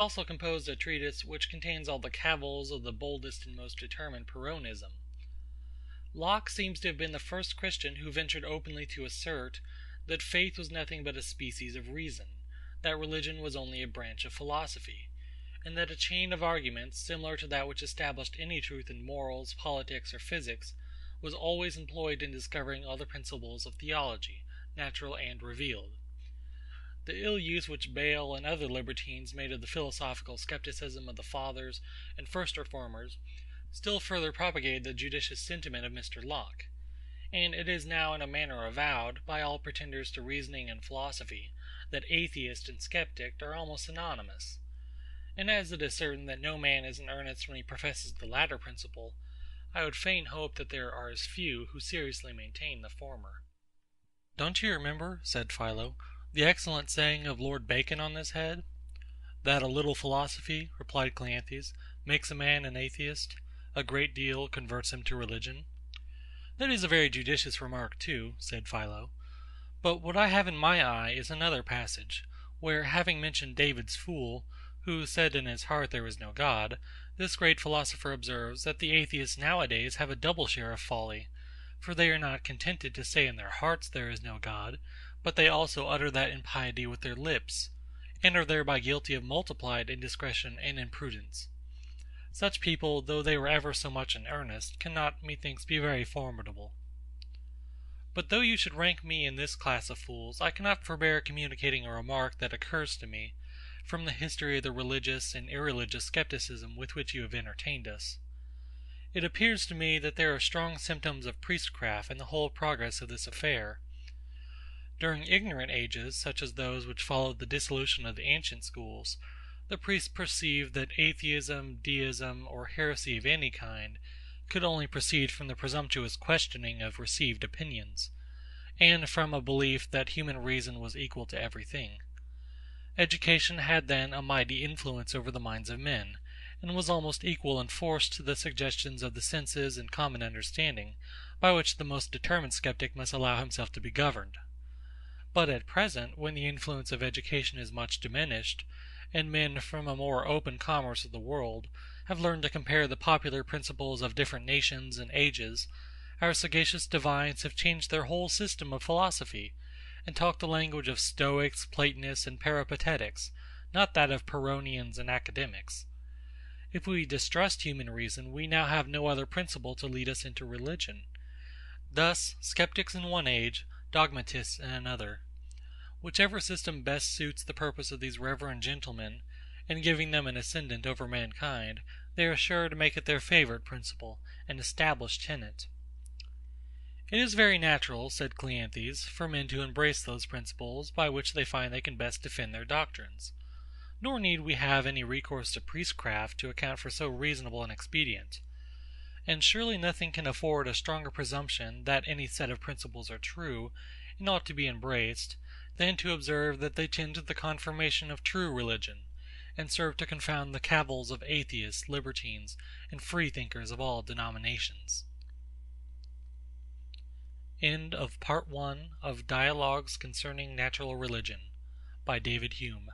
Also composed a treatise which contains all the cavils of the boldest and most determined Pyrrhonism. Locke seems to have been the first Christian who ventured openly to assert that faith was nothing but a species of reason, that religion was only a branch of philosophy, and that a chain of arguments, similar to that which established any truth in morals, politics, or physics, was always employed in discovering all the principles of theology, natural and revealed. The ill use which Bayle and other libertines made of the philosophical skepticism of the Fathers and first Reformers still further propagated the judicious sentiment of Mr. Locke; and it is now in a manner avowed, by all pretenders to reasoning and philosophy, that atheist and skeptic are almost synonymous. And as it is certain that no man is in earnest when he professes the latter principle, I would fain hope that there are as few who seriously maintain the former. Don't you remember, said Philo, the excellent saying of Lord Bacon on this head? That a little philosophy, replied Cleanthes, makes a man an atheist; a great deal converts him to religion. That is a very judicious remark too, said Philo. But what I have in my eye is another passage, where, having mentioned David's fool, who said in his heart there was no God, this great philosopher observes, that the atheists nowadays have a double share of folly; for they are not contented to say in their hearts there is no God, but they also utter that impiety with their lips, and are thereby guilty of multiplied indiscretion and imprudence. Such people, though they were ever so much in earnest, cannot, methinks, be very formidable. But though you should rank me in this class of fools, I cannot forbear communicating a remark that occurs to me, from the history of the religious and irreligious skepticism with which you have entertained us. It appears to me that there are strong symptoms of priestcraft in the whole progress of this affair. During ignorant ages, such as those which followed the dissolution of the ancient schools, the priests perceived that atheism, deism, or heresy of any kind, could only proceed from the presumptuous questioning of received opinions, and from a belief that human reason was equal to everything. Education had then a mighty influence over the minds of men, and was almost equal in force to the suggestions of the senses and common understanding, by which the most determined sceptic must allow himself to be governed. But at present, when the influence of education is much diminished, and men from a more open commerce of the world have learned to compare the popular principles of different nations and ages, our sagacious divines have changed their whole system of philosophy, and talk the language of Stoics, Platonists, and Peripatetics, not that of Pyrrhonians and Academics. If we distrust human reason, we now have no other principle to lead us into religion. Thus, skeptics in one age, dogmatists in another. Whichever system best suits the purpose of these reverend gentlemen, in giving them an ascendant over mankind, they are sure to make it their favourite principle, and established tenet. It is very natural, said Cleanthes, for men to embrace those principles by which they find they can best defend their doctrines. Nor need we have any recourse to priestcraft to account for so reasonable an expedient. And surely nothing can afford a stronger presumption that any set of principles are true, and ought to be embraced, than to observe that they tend to the confirmation of true religion, and serve to confound the cavils of atheists, libertines, and freethinkers of all denominations. End of Part 1 of Dialogues Concerning Natural Religion, by David Hume.